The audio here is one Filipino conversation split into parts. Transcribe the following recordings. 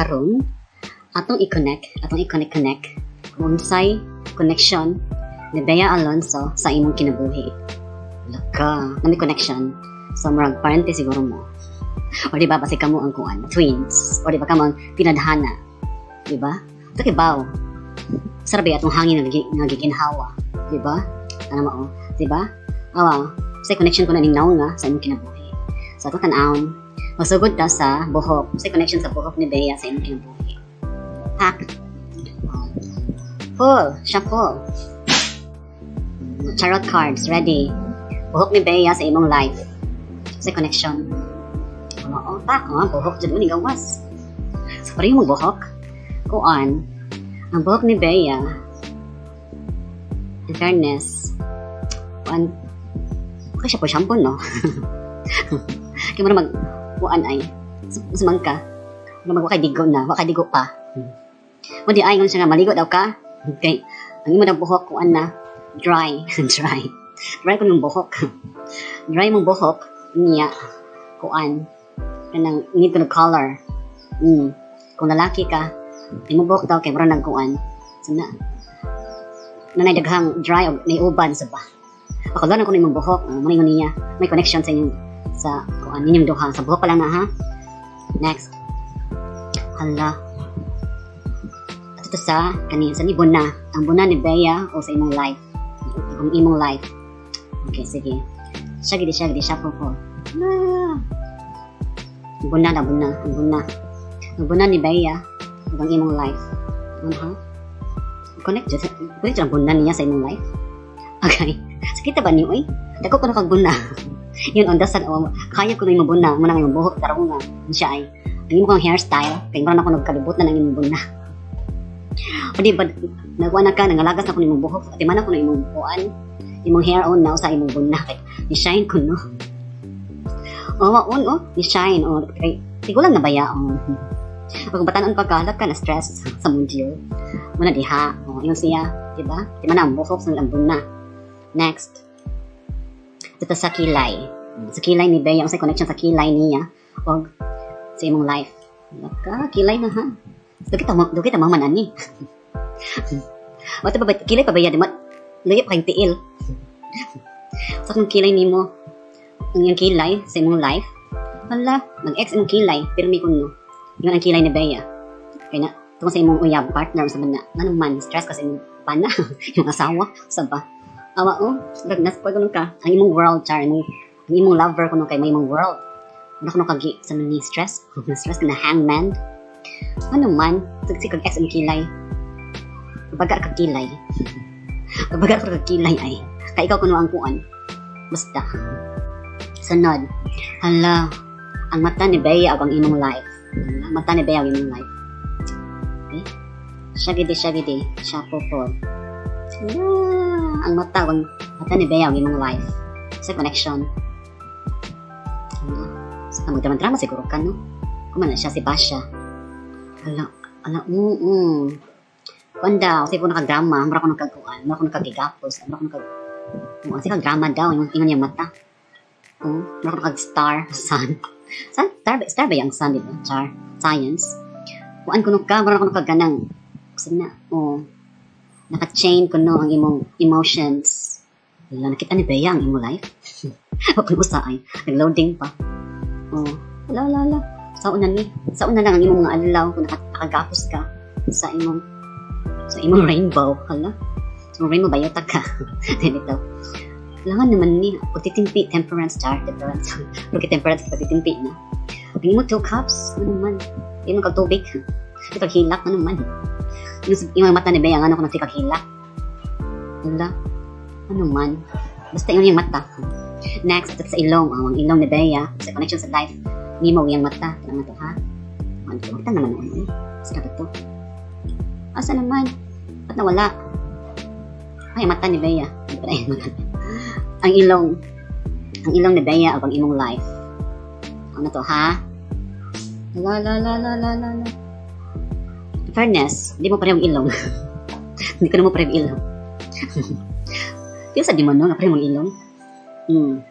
karon atong i-connect kung unsay connection ni Bea Alonso sa imong kinabuhi. Laka, na may connection. So, marag parente siguro mo. O diba, basi kamo ang kuan, twins. O diba, kamo ang tinadhana. Diba? Ito kibaw. Sarabay atong hangin nga giginhawa. Diba? Ano mo, diba? Awa, sa connection ko na ning naong nga sa imong kinabuhi. So, ito tan-aon. Masugod ta sa buhok. Sa connection sa buhok ni Bea sa imong kinabuhi. Hack. Full. Siya full. Tarot cards. Ready. Buhok ni Bea sa imong life. Sa connection. Buhok dyan mo ni gawas. So, pareho mong buhok. Kuan, ang buhok ni Bea, in fairness, kuan, okay siya po shampoo, no? Kaya mo na kuan ay, sumang ka, wakay digo na, wakay digo pa. O di ay, kung siya nga, maligo daw ka, okay, ang imo daw buhok, kuan na, dry, dry ko ng buhok. Dry mong buhok, niya, kuan, kanang need ko ng color. Kung lalaki ka, imubok daw kay mura nagkuan. So na nanay daghang dry o may uban sa ba. Pakalan ko nimong buhok, maningon niya. May connection sa inyong sa kuan ninyong duha. Sa buhok pa lang na ha. Next. Hala. At ito sa kanin sa ni Buna. Ang Buna ni Bea o sa imong life. Ang imong life. Okay, sige. Siya siya po. Buna. Ang Buna ni Bea ang imong life. Connect dyan ang Buna niya sa imong life. Okay. Sakita ba niyo eh? Dako ko na kag Buna. Yun, on the sun, kaya ko na imong Buna. Muna nga yung buhok, tarong nga. Siya ay, ang imong kong hairstyle, kaya meron ako nagkalibot na ng imong Buna. O di ba, nagwa na ka, nangalagas na ko ng imong buhok, at iman ako na imong buwan, imong hair on na sa imong Buna. Kaya, ni-shine ko, no? Ni-shine, kaya, tigulang na baya, Pag batanon pa ka, ka na stress sa mundo. Muna diha, yung siya, diba? Di man ang buhok sa lambun na. Next. Dito sa kilay. Sa kilay ni Bea, sa connection sa kilay niya, o sa imong life. Kilay na ha. Doon kita mamanan ni. Wata ba, kilay pa ba yan? Lagi pa kayong tiil. Sa kung kilay ni mo, ang yung kilay sa imong life, wala, mag-ex imong kilay, pero may kuno. Yun ang kilay ni Bea. Kaya na, tungkol sa imong uyab, partner, sa man na, ano man, stress kasi imong pana, yung asawa, sa ba? Awa, nagnaspag ko ka, ang imong world, char, ang imong lover ko kay may imong world. Ano ko kagi sa mga stress, stress ka na hangman. Ano man, si kag ex imong kilay. Baga kag kilay. Baga kag kilay ay, kaya ikaw kuno ang kuan. Basta. Sunod, hala, ang mata ni Bea ang imong life. Mata ni Bea ang imong life. Okay? Shagidi, siya po. Ang mata ni Bea ang imong life. Sa connection. Sa magdrama siguro ka, no? Kumana siya si Basha. Ala, Wanda, kasi po nakadrama, mara ko nagkaguan, mara ko nagkagigapos, mara ko kasi kag-drama daw, yung yung mata. Mara ko nag-star, sun. Star ba yung sun, diba? Char, science. Kuan ko ka, mara ko nagkaganang. Kasi na, naka-chain ko no ang imong emotions. Wala, nakita ni Bea ang imong life. Huwag ko ay, nag-loading pa. Wala. Sa una lang ang imong mga adlaw kung nakagapos ka sa imong rainbow. Hala, sa rainbow bayota ka. Dito. Langan naman ni pagtitimpi, temperance. Porque temperance pagtitimpi na. Pag mo 2 cups, ano man. Hindi mo kagtubig. Ito hilak, ano man. Yung mata ni Bea, ano ko nagsikag-hilak. Wala. Ano man. Basta yung mata. Next, sa ilong. Ang ilong ni Bea, sa connection sa life. Hindi mo yung mata. Kailangan na ito, ha? Kita naman naman. Saan ba ito? Asa naman? Ba't nawala? Ay, mata ni Bea. Ang ilong ni Bea, ang imong life. Ano to, ha? La. Fairness, hindi mo parehong ilong. Hindi ko na mo parehong ilong. Yung sa di mo, no? Na parehong ilong. Yun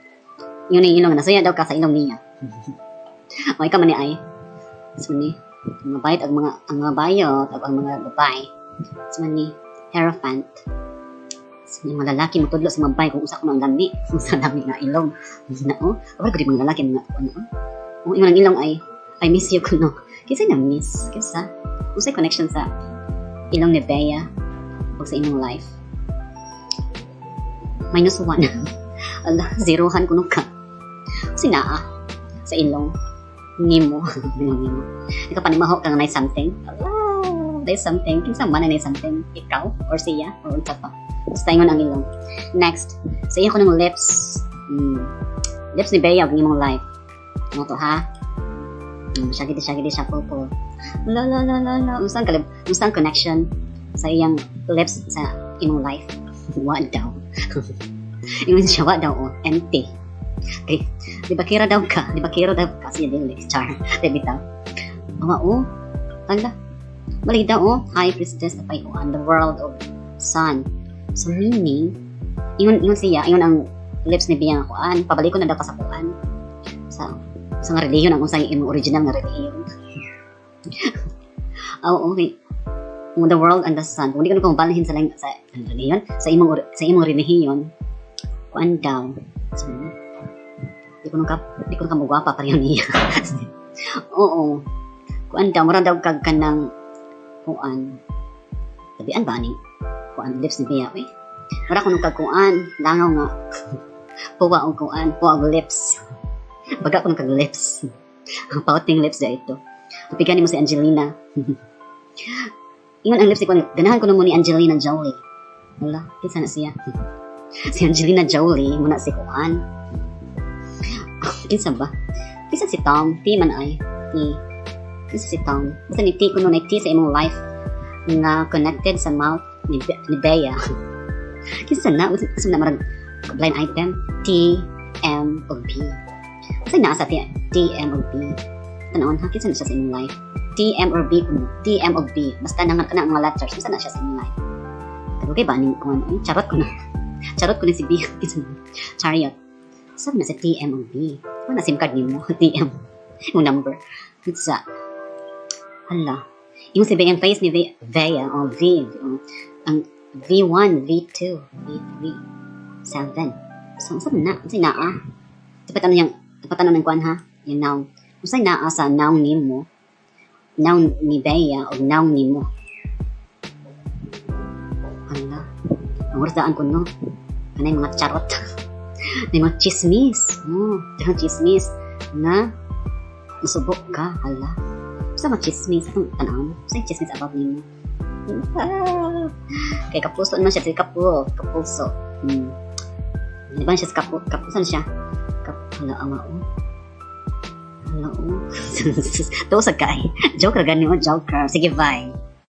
yung ilong. Nasaya daw ka sa ilong niya. O, ikaw man ni ay. So, ni. Mga bayot ang mga bayot ug ang mga babae. Sa man ni Hierophant. Sa mga lalaki magtudlo sa mga babae kung usa ko ang lami, sa lami na ilong. Na or gud mga lalaki mga ano. Kung ingon ang ilong ay I miss you kuno. Kinsa na miss? Kinsa? Unsay connection sa ilong ni Bea ug sa imong life? -1. Ala, zerohan kuno ka. Sinaa sa ilong nimo. Nimo. Ikaw pa ni maho kang may something. Ala, there's something. Kinsa man na something? Ikaw or siya or unsa pa? Basta ingon ang ilong. Next, sa iyo ko ng lips. Lips ni Bea ug imong life. Ano to ha? Siya po. La. Unsang connection sa iyang lips sa imong life? Wa daw. Ingon siya wa daw empty. Okay. Di ba kira daw ka siya dili char. Di bitaw. Ala. Balik daw High Priestess na payuan the world of sun. So meaning, ingon ang lips ni Bea kuan, pabalik ko na daw ka sa kuan. Sa nga religion ang unsay imong original nga religion. Okay. The world and the sun. Kung di ka balhin sa religion, sa imong religion, kuan daw. So, di ko ka magwapa pareho niya. Oo. Kuan daw, mura daw kag kanang kuan. Tabian ba ni? Kuan lips ni Bea, eh. Mura ko nung kag kuan, langaw nga. Puwa og kuan, puwa og lips. Baga ko ng kag-lips. Pouting lips da ito. Tupigan mo si Angelina. Ingon ang lips ko, ganahan ko naman ni Angelina Jolie. Wala, kinsa na siya. Si Angelina Jolie, muna si Kuan. Kinsa ba? Kinsa si Tom? T man ay. T. Kinsa si Tom? Kinsa ni T kuno na T sa imong life na connected sa mouth ni Bea. Kinsa na? Kinsa na marag blind item? T, M, o B. Kasi nasa TM or B. Tanaon ha, kinsa na siya sa inyong life? TM or B kuno. TM or B. Basta nang mga letters, kinsa na siya sa inyong life? Pero kay ba ning kuan? Charot ko na. Charot ko na si B. Kinsa na? Chariot. Sabi na sa TM or B. Ano na SIM card nimo? TM. Yung number. Kinsa? Hala. Yung si Bea face ni Bea o V. Ang V1, V2, V3, 7. So, sabi na. Kasi naa. Dapat ano ng kuan ha? Yung noun. Usay naa sa noun nimo, noun ni Bea o noun nimo. Hala. Ang orsaan ko no. Kanay mga charot. May mga chismis. Dahang chismis na nasubok ka. Hala. Basta mga chismis. Itong tanawin. Basta yung chismis about nimo. Kaya kapuso naman siya. Kapuso. Di ba siya sa kapusan siya? Hala, ama o. Hala o. Ito sa kay. Joker, ganyan o. Joker. Sige, bye.